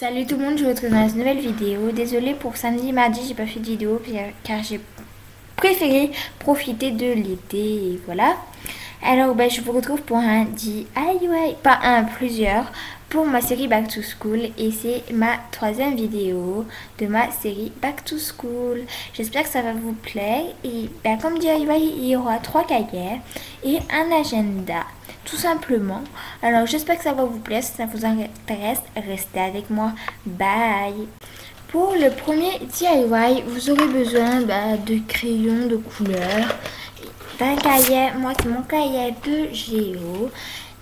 Salut tout le monde, je vous retrouve dans une nouvelle vidéo. Désolée pour samedi, mardi, j'ai pas fait de vidéo car j'ai préféré profiter de l'été et voilà. Alors je vous retrouve pour un DIY, pas un, plusieurs, pour ma série Back to School et c'est ma troisième vidéo de ma série Back to School. J'espère que ça va vous plaire et comme DIY, il y aura 3 cahiers et un agenda. Tout simplement. Alors j'espère que ça va vous plaire. Si ça vous intéresse, restez avec moi. Bye. Pour le premier DIY, vous aurez besoin de crayons de couleur, d'un cahier. Moi c'est mon cahier de géo,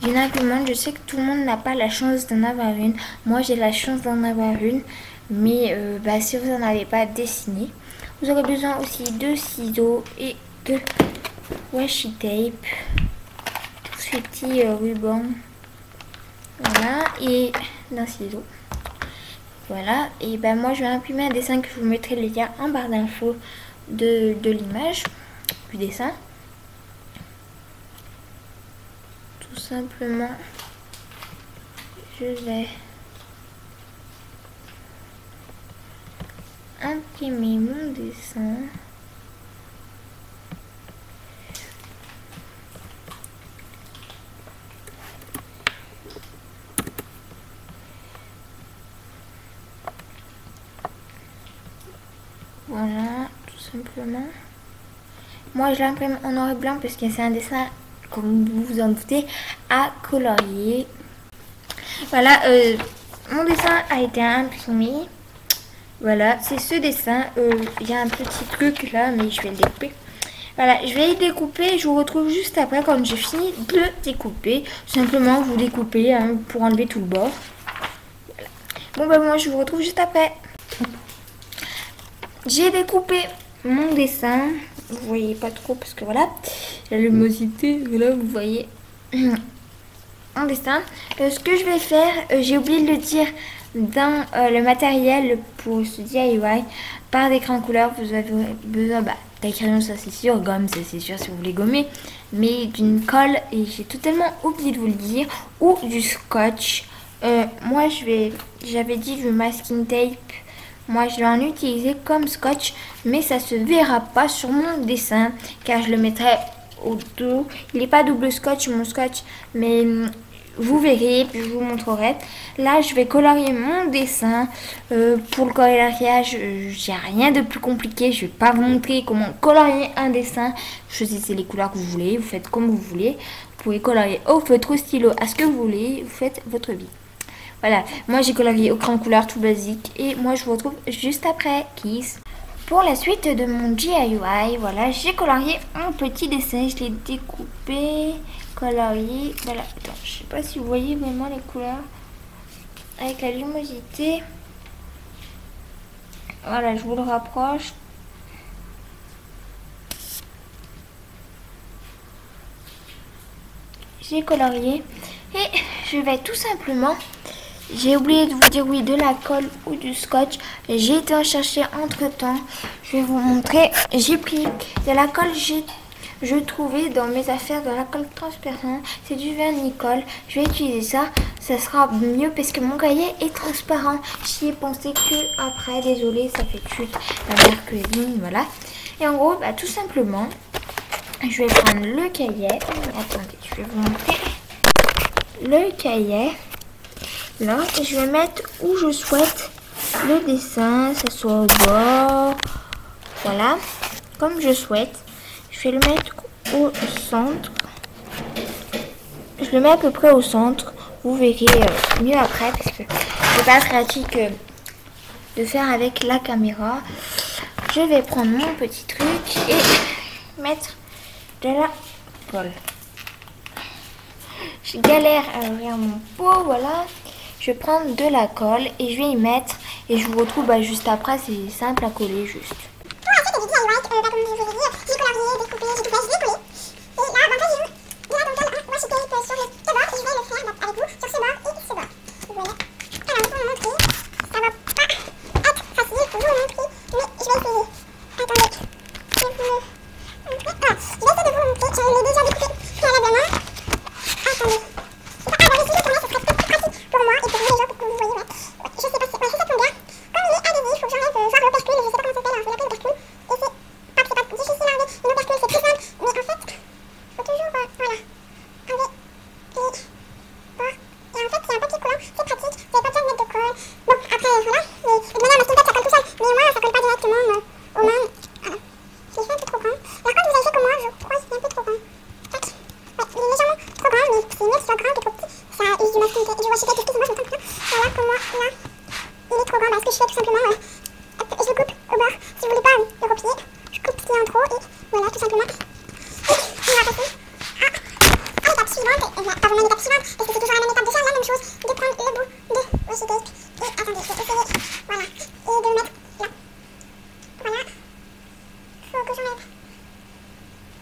d'une imprimante. Je sais que tout le monde n'a pas la chance d'en avoir une. Moi j'ai la chance d'en avoir une. Mais si vous n'en avez pas, dessinez. Vous aurez besoin aussi de ciseaux et de washi tape. Ces petits rubans, voilà, et d'un ciseau, voilà. Et moi je vais imprimer un dessin que je vous mettrai le lien en barre d'infos de l'image du dessin. Tout simplement, je vais imprimer mon dessin. Voilà, tout simplement. Moi, je l'imprime en noir et blanc parce que c'est un dessin, comme vous vous en doutez, à colorier. Voilà, mon dessin a été imprimé. Voilà, c'est ce dessin. Il y a un petit truc là, mais je vais le découper. Voilà, je vais le découper. Je vous retrouve juste après quand j'ai fini de le découper. Simplement, vous découpez pour enlever tout le bord. Voilà. Bon, moi, je vous retrouve juste après. J'ai découpé mon dessin. Vous voyez pas trop parce que voilà, la luminosité, là vous voyez mon dessin. Ce que je vais faire, j'ai oublié de le dire dans le matériel pour ce DIY. Par des crayons couleur, vous avez besoin des crayons, ça c'est sûr, gomme, ça c'est sûr si vous voulez gommer, mais d'une colle, et j'ai totalement oublié de vous le dire, ou du scotch. Moi j'avais dit du masking tape. Moi, je vais en utiliser comme scotch, mais ça se verra pas sur mon dessin, car je le mettrai au dos. Il n'est pas double scotch, mon scotch, mais vous verrez, puis je vous montrerai. Là, je vais colorier mon dessin. Pour le coloriage, j'ai rien de plus compliqué. Je vais pas vous montrer comment colorier un dessin. Choisissez les couleurs que vous voulez, vous faites comme vous voulez. Vous pouvez colorier au feutre, au stylo, à ce que vous voulez. Vous faites votre vie. Voilà, moi j'ai colorié au crayon couleur tout basique et moi je vous retrouve juste après. Kiss. Pour la suite de mon DIY, voilà, j'ai colorié un petit dessin, je l'ai découpé, colorié. Voilà, attends, je sais pas si vous voyez vraiment les couleurs avec la luminosité. Voilà, je vous le rapproche. J'ai colorié et je vais tout simplement... J'ai oublié de vous dire oui, de la colle ou du scotch. J'ai été en chercher entre temps. Je vais vous montrer. J'ai pris de la colle. Je trouvais dans mes affaires de la colle transparente. C'est du vernis-colle. Je vais utiliser ça. Ça sera mieux parce que mon cahier est transparent. J'y ai pensé que après. Désolée, ça fait chute la mercredi. Voilà. Et en gros, tout simplement, je vais prendre le cahier. Attendez, je vais vous montrer le cahier. Là, et je vais mettre où je souhaite le dessin, ça soit au bord, voilà, comme je souhaite. Je vais le mettre au centre. Je le mets à peu près au centre. Vous verrez mieux après parce que c'est pas pratique de faire avec la caméra. Je vais prendre mon petit truc et mettre de la colle. Je galère à ouvrir mon pot, voilà. Je vais prendre de la colle et je vais y mettre et je vous retrouve juste après, c'est simple à coller juste. Pour la suite du DIY, comme je vous ai dit, j'ai colorié, découpé, j'ai tout fait, j'ai décollé. Et là, j'ai eu de la dentelle en washi tape sur les deux bords et je vais le faire avec vous sur ce bord et ce bord. Vous voyez. Alors, pour vous montrer, ça va pas être facile pour vous montrer, mais je vais essayer. Attendez, je vais vous montrer. Voilà, je vais essayer de vous montrer, je l'ai déjà découpé préalablement. Attendez. Pour moi et pour les gens pour que vous voyez, ouais. Je sais pas si Voilà, tout simplement. Et on va passer à l'étape suivante, pas vraiment l'étape suivante, parce que c'est toujours la même étape de faire la même chose, de prendre le bout de washi tape et attendez, je vais essayer, voilà, et de le mettre là. Voilà. Faut que j'enlève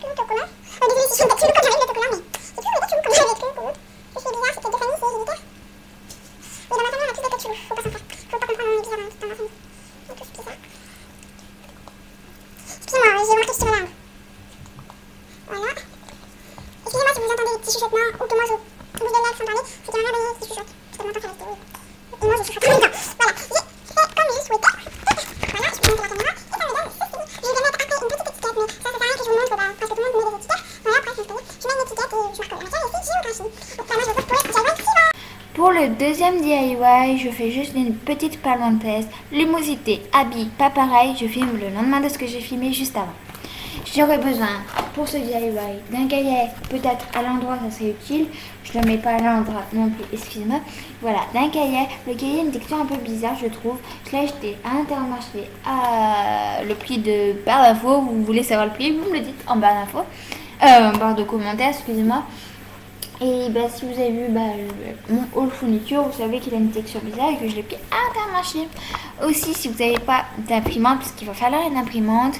l'autocollant. Désolée si je me bats avec l'autocollant, mais c'est toujours le chelou comme avec le bout. Je suis bizarre, c'était de famille, c'est héréditaire. Oui, dans ma famille, on a tous des têtes chelous, faut pas s'en faire. Faut pas comprendre, on est bizarre dans ma famille. On est tous bizarres. Excusez-moi, j'ai marqué sur la langue. Voilà. Excusez-moi si vous entendez des petits chuchotements ou que moi je bouge des lèvres sans parler, c'est qu'il y en a des qui chuchotent. C'est tellement pas qu'elle est. Et moi je chuchote en même temps. Voilà, j'ai fait comme je souhaitais. Voilà, je peux monter la caméra et ça me donne ceci. Je vais mettre après une petite étiquette, mais ça sert à rien que je vous montre parce que tout le monde met des étiquettes. Voilà, après c'est payé. Je mets une étiquette et je marque la matière ici, géographie. Donc là, moi je vous retrouve pour le DIY suivant. Pour le deuxième DIY, je fais juste une petite parenthèse. Lumosité, habit, pas pareil, je filme le lendemain de ce que j'ai filmé juste avant. J'aurais besoin pour ce DIY d'un cahier, peut-être à l'endroit ça serait utile. Je ne le mets pas à l'endroit non plus, excusez-moi. Voilà, d'un cahier. Le cahier a une texture un peu bizarre, je trouve. Je l'ai acheté à Intermarché à le prix de barre d'infos. Vous voulez savoir le prix, vous me le dites en barre d'infos. En barre de commentaires, excusez-moi. Et bah, si vous avez vu mon haul fourniture, vous savez qu'il a une texture bizarre et que je l'ai pris à Intermarché. Aussi, si vous n'avez pas d'imprimante, parce qu'il va falloir une imprimante,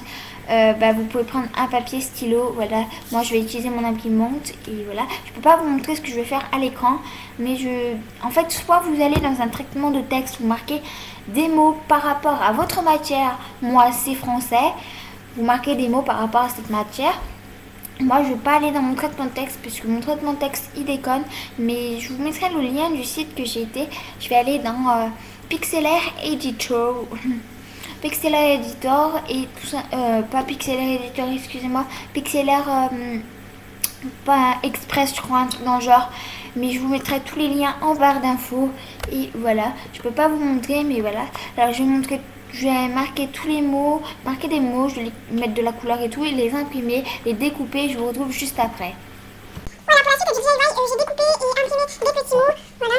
vous pouvez prendre un papier stylo. Voilà, moi je vais utiliser mon imprimante et voilà. Je peux pas vous montrer ce que je vais faire à l'écran, mais en fait, soit vous allez dans un traitement de texte, vous marquez des mots par rapport à votre matière. Moi, c'est français. Vous marquez des mots par rapport à cette matière. Moi, je ne vais pas aller dans mon traitement de texte puisque mon traitement de texte, il déconne. Mais je vous mettrai le lien du site que j'ai été. Je vais aller dans Pixlr Editor. Pixlr Editor et tout ça. Pas Pixlr Editor, excusez-moi. Pixlr pas Express, je crois, un truc dans le genre. Mais je vous mettrai tous les liens en barre d'infos. Et voilà. Je peux pas vous montrer, mais voilà. Alors, je vais marquer tous les mots, marquer des mots, je vais mettre de la couleur et tout, et les imprimer, les découper. Je vous retrouve juste après. Voilà, pour la suite du DIY, j'ai découpé et imprimé des petits mots. Voilà.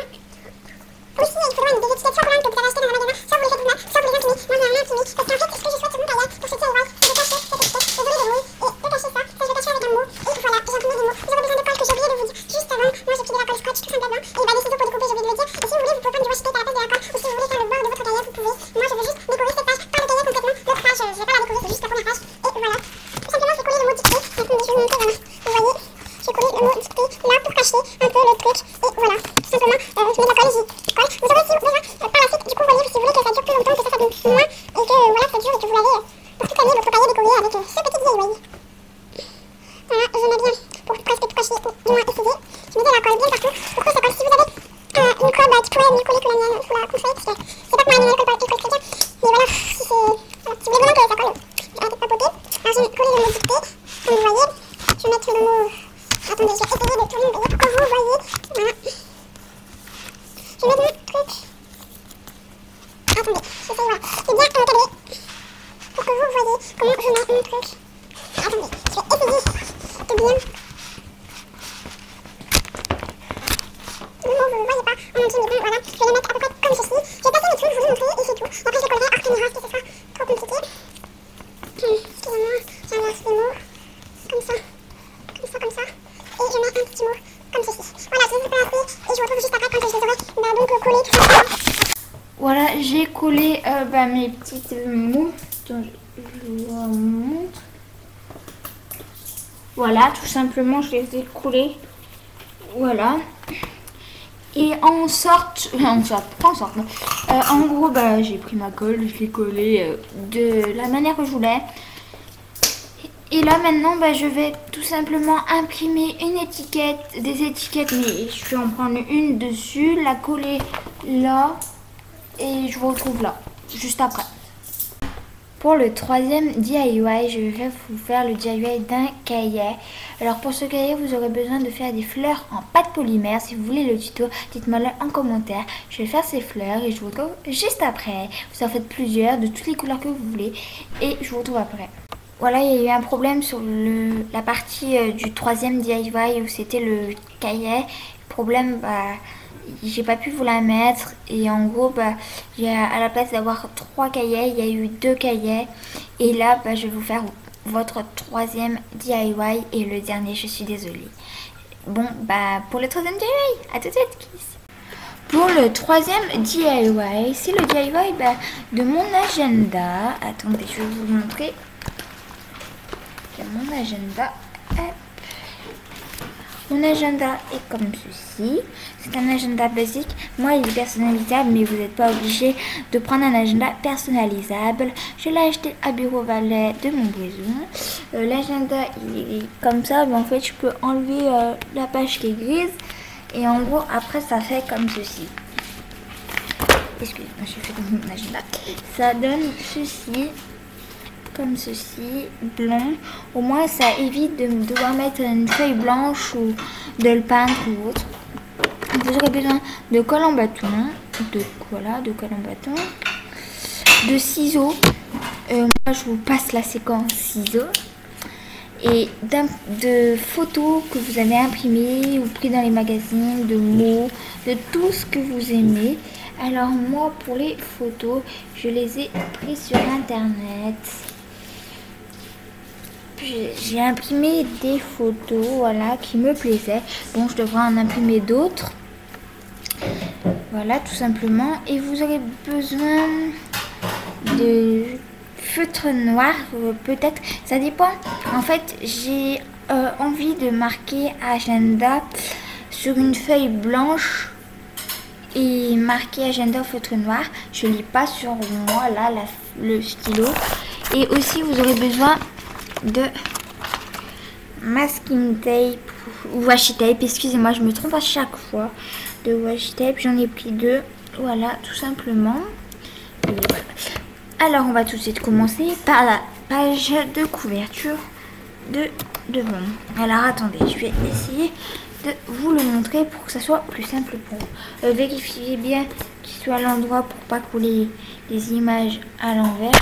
Aussi, il faudra des étiquettes soit collantes que vous avez achetées dans un magasin, soit vous les faites vous-même, soit vous les imprimez. Moi, j'ai rien imprimé. Parce qu'en fait, ce que je souhaite sur mon tailleur pour ce DIY, c'est de cacher cette étiquette, désolé de bruit, et de cacher ça. Ça, je vais cacher avec un mot. Et voilà, j'ai imprimé des mots. Vous aurez besoin de colle que j'ai oublié de vous dire juste avant. Moi, j'ai pris de la colle scotch tout simplement. Et des ciseaux pour découper, j'ai oublié de le dire. Et si vous voulez, vous pouvez prendre du washi tape à la place de la colle. Ou si vous voulez faire le bord de votre cahier, vous pouvez. Moi, je veux juste décorer cette page, pas le cahier complètement. L'autre page, je vais pas la décorer, c'est juste la première page. Et voilà. Tout simplement, je vais coller le mot dicté. Je vais vous montrer, voilà. Vous voyez, j'ai collé le mot dicté là pour cacher un peu le truc. Et voilà, tout simplement, je mets de la colle, j'y colle. Vous aurez aussi besoin, par la suite, du coup, vous voyez, si vous voulez que ça dure plus longtemps, que ça s'abîme moins, et que voilà, ça dure et que vous l'avez pour toute l'année, votre cahier décoré avec ce petit DIY. Voilà, je mets bien pour presque tout cacher, ou du moins essayer. Je mets de la colle bien partout. Pourquoi ça colle? Si vous avez une colle qui pourrait mieux coller que la mienne, je vous la conseille, parce que c'est pas que ma mienne colle très bien. Mais voilà, si c'est... Voilà, si vous voulez vraiment que ça colle, arrêtez de papoter. Alors je vais coller le mot dicté, comme vous voyez. Je vais mettre le mot... Attendez, je vais essayer de tourner le pour que vous voyez. Voilà. Je vais mettre mon truc. Attendez, j'essaye, voilà. C'est bien cadré. Pour que vous voyez comment je mets mon truc. Attendez, je vais essayer de bien... Le mot, vous ne le voyez pas en entier, mais bon, voilà. Je vais le mettre à peu près comme ceci. Je vais passer mes trucs, je vous les montrer et c'est tout. Après, je les collerai hors caméra, parce que ce sera trop compliqué. Excusez-moi, j'inverse les mots. Comme ça. Comme ça, comme ça. Et je mets un petit mot comme ceci. Voilà, je les ai placés et je vous retrouve juste après quand je les aurai donc collés tout simplement. Voilà, j'ai collé mes petites mots. Attends, je vous montre. Voilà, tout simplement, je les ai collés. Voilà. Et en gros, j'ai pris ma colle, je l'ai collée de la manière que je voulais. Et là maintenant, je vais tout simplement imprimer une étiquette, des étiquettes, mais je vais en prendre une dessus, la coller là et je vous retrouve là, juste après. Pour le troisième DIY, je vais vous faire le DIY d'un cahier. Alors pour ce cahier, vous aurez besoin de faire des fleurs en pâte polymère. Si vous voulez le tuto, dites-moi là en commentaire. Je vais faire ces fleurs et je vous retrouve juste après. Vous en faites plusieurs de toutes les couleurs que vous voulez et je vous retrouve après. Voilà, il y a eu un problème sur la partie du troisième DIY où c'était le cahier. Problème, j'ai pas pu vous la mettre et en gros, à la place d'avoir 3 cahiers, il y a eu 2 cahiers. Et là, je vais vous faire votre troisième DIY et le dernier, je suis désolée. Bon, bah pour le troisième DIY, à tout de suite, Kiss. Pour le troisième DIY, c'est le DIY de mon agenda. Attendez, je vais vous montrer. De mon agenda. Hop. Mon agenda est comme ceci. C'est un agenda basique. Moi, il est personnalisable, mais vous n'êtes pas obligé de prendre un agenda personnalisable. Je l'ai acheté à Bureau Valet de Montbrison. L'agenda, il est comme ça. Mais en fait, je peux enlever la page qui est grise. Et en gros, après, ça fait comme ceci. Excusez-moi, j'ai fait mon agenda. Ça donne ceci. Comme ceci, blanc. Au moins ça évite de devoir mettre une feuille blanche ou de le peindre ou autre. Vous aurez besoin de colle en bâton, de colle en bâton, de ciseaux. Moi je vous passe la séquence ciseaux et de photos que vous avez imprimées ou pris dans les magazines, de mots, de tout ce que vous aimez. Alors moi pour les photos, je les ai prises sur internet. J'ai imprimé des photos, voilà, qui me plaisaient. Bon, je devrais en imprimer d'autres. Voilà, tout simplement. Et vous aurez besoin de feutre noir, peut-être. Ça dépend. En fait, j'ai envie de marquer agenda sur une feuille blanche et marquer agenda au feutre noir. Je lis pas sur moi, là, le stylo. Et aussi, vous aurez besoin de masking tape ou washi tape, excusez-moi, je me trompe à chaque fois. De washi tape, j'en ai pris 2, voilà, tout simplement. Et voilà. Alors on va tout de suite commencer par la page de couverture de devant. Alors attendez, je vais essayer de vous le montrer pour que ça soit plus simple pour vous. Vérifiez bien qu'il soit à l'endroit pour pas coller les images à l'envers.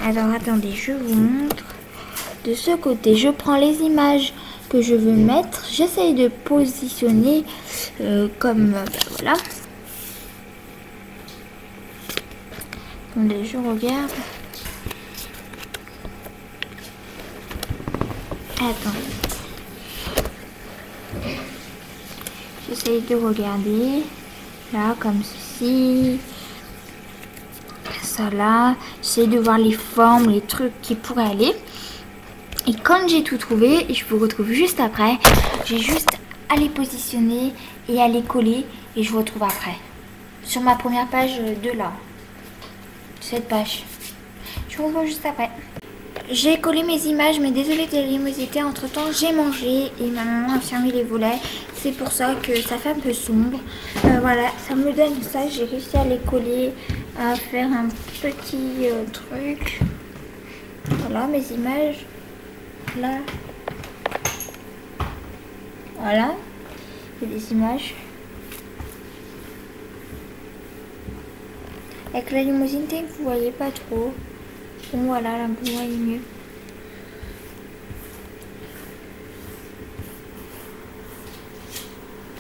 Alors attendez, je vous montre. De ce côté, je prends les images que je veux mettre. J'essaye de positionner comme voilà. Attendez, je regarde. Attendez. J'essaye de regarder. Là, comme ceci. Ça là, j'essaie de voir les formes, les trucs qui pourraient aller. Et quand j'ai tout trouvé, je vous retrouve juste après. J'ai juste à les positionner et à les coller et je vous retrouve après. Sur ma première page de là. Cette page. Je vous retrouve juste après. J'ai collé mes images, mais désolée de l'animosité. Entre temps, j'ai mangé et ma maman a fermé les volets. C'est pour ça que ça fait un peu sombre. Voilà, ça me donne ça. J'ai réussi à les coller, à faire un petit truc. Voilà mes images. Là. Voilà. Il y a des images. Avec la luminosité, vous voyez pas trop. Bon voilà, là vous voyez mieux.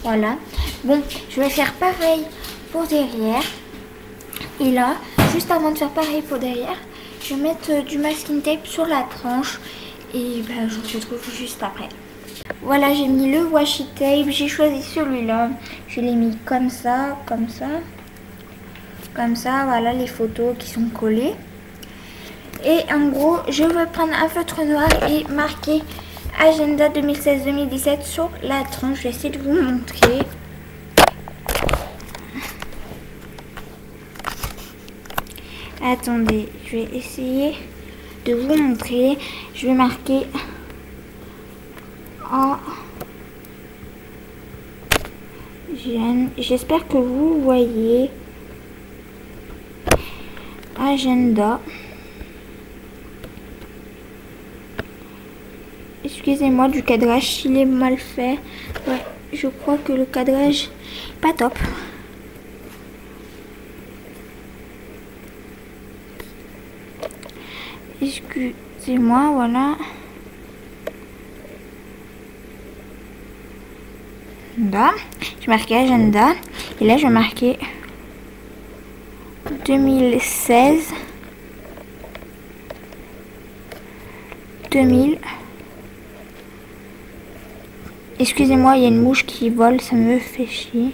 Voilà. Bon, je vais faire pareil pour derrière. Et là, juste avant de faire pareil pour derrière, je vais mettre du masking tape sur la tranche. Et ben, je vous retrouve juste après. Voilà, j'ai mis le washi tape. J'ai choisi celui-là. Je l'ai mis comme ça, comme ça. Comme ça, voilà les photos qui sont collées. Et en gros, je vais prendre un feutre noir et marquer agenda 2016-2017 sur la tranche. Je vais essayer de vous montrer. Attendez, je vais essayer de vous montrer. Je vais marquer en jeune. J'espère que vous voyez agenda. Excusez-moi du cadrage, il est mal fait. Ouais, je crois que le cadrage pas top. Excusez-moi, voilà. Là, je marquais agenda. Et là, je vais marquer 2016. 2000. Excusez-moi, il y a une mouche qui vole, ça me fait chier.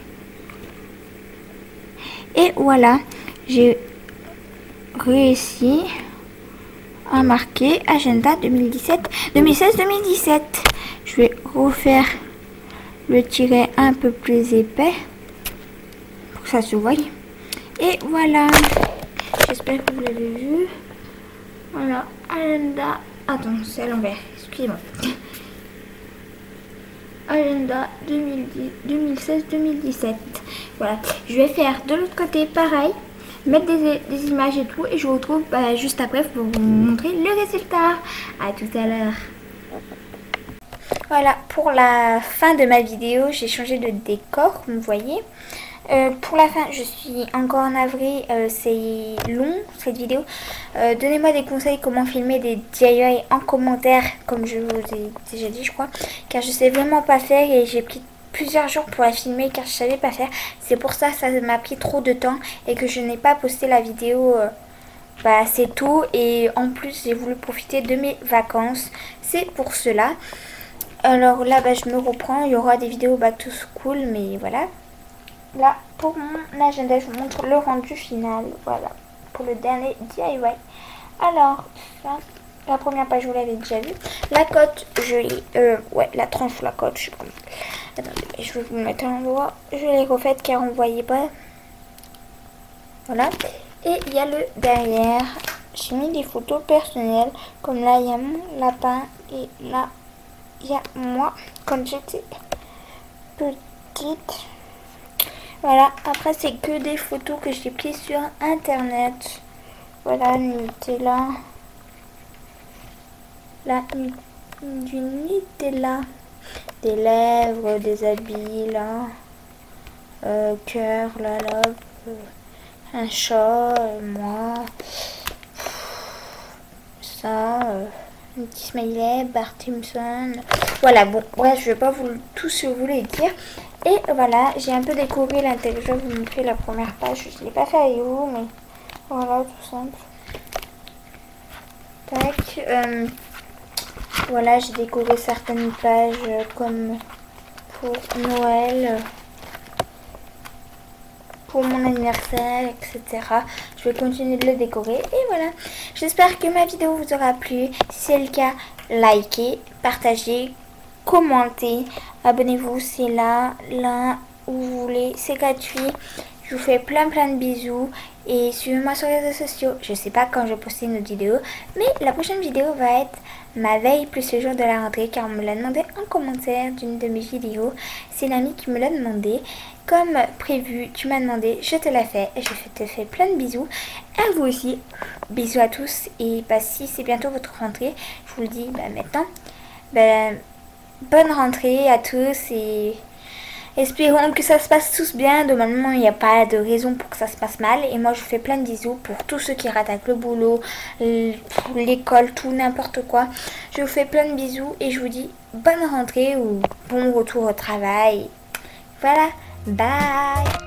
Et voilà, j'ai réussi à marquer agenda 2016-2017. Je vais refaire le tiret un peu plus épais pour que ça se voie. Et voilà, j'espère que vous l'avez vu. Voilà, agenda. Attends, c'est à l'envers, excusez-moi. Agenda 2016-2017. Voilà, je vais faire de l'autre côté pareil, mettre des images et tout, et je vous retrouve juste après pour vous montrer le résultat. À tout à l'heure. Voilà, pour la fin de ma vidéo, j'ai changé de décor, vous voyez. Pour la fin, je suis encore en avril, c'est long cette vidéo. Donnez-moi des conseils comment filmer des DIY en commentaire, comme je vous ai déjà dit je crois. Car je sais vraiment pas faire et j'ai pris plusieurs jours pour la filmer car je savais pas faire. C'est pour ça que ça m'a pris trop de temps et que je n'ai pas posté la vidéo assez tôt. Et en plus j'ai voulu profiter de mes vacances, c'est pour cela. Alors là je me reprends, il y aura des vidéos back to school mais voilà. Là, pour mon agenda, je vous montre le rendu final. Voilà, pour le dernier DIY. Alors, ça, la première page, vous l'avez déjà vu. La cote, je l'ai... ouais, la tranche, la cote, je sais pas. Attendez, je vais vous mettre en endroit. Je l'ai refaite car on ne voyait pas. Voilà. Et il y a le derrière. J'ai mis des photos personnelles. Comme là, il y a mon lapin. Et là, il y a moi. Quand j'étais petite... Voilà, après c'est que des photos que j'ai prises sur internet. Voilà, Nutella. Là, du Nutella. Des lèvres, des habits, là. Cœur, là, love. Un chat, moi. Ça, un petit smiley, Bart Simpson. Voilà, bon, ouais, je vais pas tous vous les dire. Et voilà, j'ai un peu décoré l'intérieur. Je vais vous montrer la première page. Je ne l'ai pas fait avec vous, mais voilà, tout simple. Tac. Voilà, j'ai décoré certaines pages comme pour Noël, pour mon anniversaire, etc. Je vais continuer de le décorer. Et voilà, j'espère que ma vidéo vous aura plu. Si c'est le cas, likez, partagez, commentez, abonnez-vous, c'est là où vous voulez, c'est gratuit. Je vous fais plein de bisous et suivez-moi sur les réseaux sociaux. Je sais pas quand je vais poster une autre vidéo, mais la prochaine vidéo va être ma veille plus le jour de la rentrée car on me l'a demandé en commentaire d'une de mes vidéos. C'est l'ami qui me l'a demandé. Comme prévu, tu m'as demandé, je te l'ai fait et je te fais plein de bisous. À vous aussi, bisous à tous et si c'est bientôt votre rentrée, je vous le dis maintenant. Bonne rentrée à tous et espérons que ça se passe tous bien. Normalement, il n'y a pas de raison pour que ça se passe mal. Et moi, je vous fais plein de bisous pour tous ceux qui ratent avec le boulot, l'école, tout, n'importe quoi. Je vous fais plein de bisous et je vous dis bonne rentrée ou bon retour au travail. Voilà, bye!